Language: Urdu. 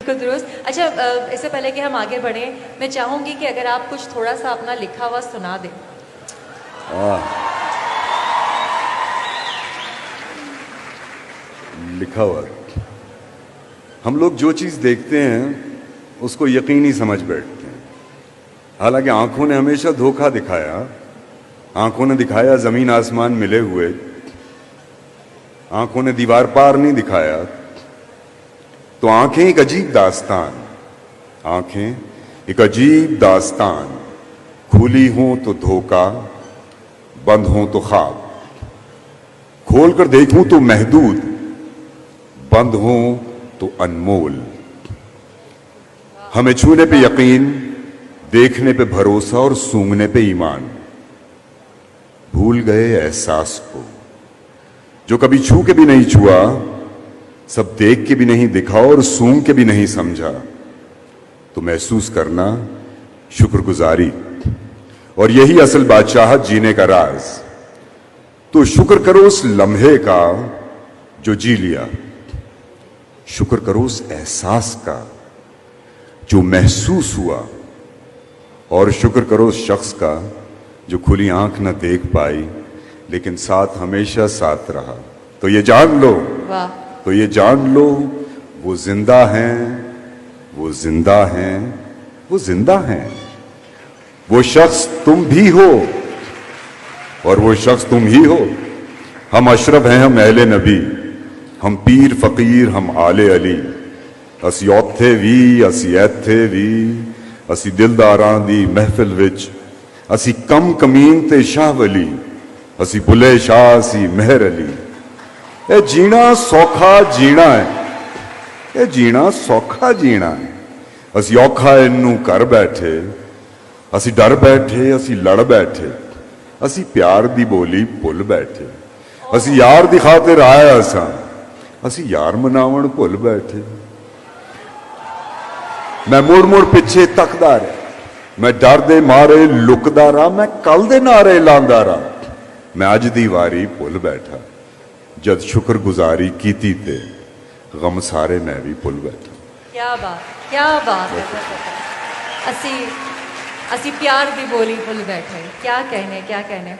بالکل درست. اچھا اس سے پہلے کہ ہم آگے بڑھیں میں چاہوں گی کہ اگر آپ کچھ تھوڑا سا اپنا لکھا ہوا سنا دیں. لکھا ہوا ہم لوگ جو چیز دیکھتے ہیں اس کو یقینی سمجھ بیٹھتے ہیں. حالانکہ آنکھوں نے ہمیشہ دھوکہ دکھایا. آنکھوں نے دکھایا زمین آسمان ملے ہوئے. آنکھوں نے دیوار پار نہیں دکھایا. تو آنکھیں ایک عجیب داستان. آنکھیں ایک عجیب داستان. کھلی ہوں تو دھوکہ, بند ہوں تو خواب. کھول کر دیکھوں تو محدود, بند ہوں تو انمول. ہمیں چھونے پہ یقین, دیکھنے پہ بھروسہ اور سونگھنے پہ ایمان. بھول گئے احساس کو جو کبھی چھو کے بھی نہیں چھوا, سب دیکھ کے بھی نہیں دکھا اور سونگ کے بھی نہیں سمجھا. تو محسوس کرنا شکر گزاری, اور یہی اصل بادشاہت جینے کا راز. تو شکر کرو اس لمحے کا جو جی لیا. شکر کرو اس احساس کا جو محسوس ہوا. اور شکر کرو اس شخص کا جو کھلی آنکھ نہ دیکھ پائی لیکن ساتھ ہمیشہ ساتھ رہا. تو یہ جان لو, واہ, تو یہ جان لو, وہ زندہ ہیں, وہ زندہ ہیں, وہ زندہ ہیں. وہ شخص تم بھی ہو اور وہ شخص تم ہی ہو. ہم اشرف ہیں, ہم اہل نبی, ہم پیر فقیر, ہم آل علی. اسی اوتھے وی, اسی ایتھے وی, اسی دلداراں دی محفل وچ. اسی کم کمین تے شاہ ولی, اسی بلے شاہ, اسی مہر علی. اے جینا سوکھا جینا ہے, اے جینا سوکھا جینا ہے. اسی اوکھا انو کر بیٹھے, اسی ڈر بیٹھے, اسی لڑ بیٹھے, اسی پیار دی بولی بھول بیٹھے. اسی یار دی خاطر آیا اساں, اسی یار مناون بھول بیٹھے. میں مڑ مڑ پیچھے تکدا رہا, میں ڈر دے مارے لکدا رہا, میں کل دے نعرے لاندا رہا. میں اج دی واری بھول بیٹھا, جد شکر گزاری کیتی تے غم سارے میں بھی بھول بیٹھا. کیا بات, کیا بات ہے. اسی پیار دی بولی بھول بیٹھے. کیا کہنے, کیا کہنے.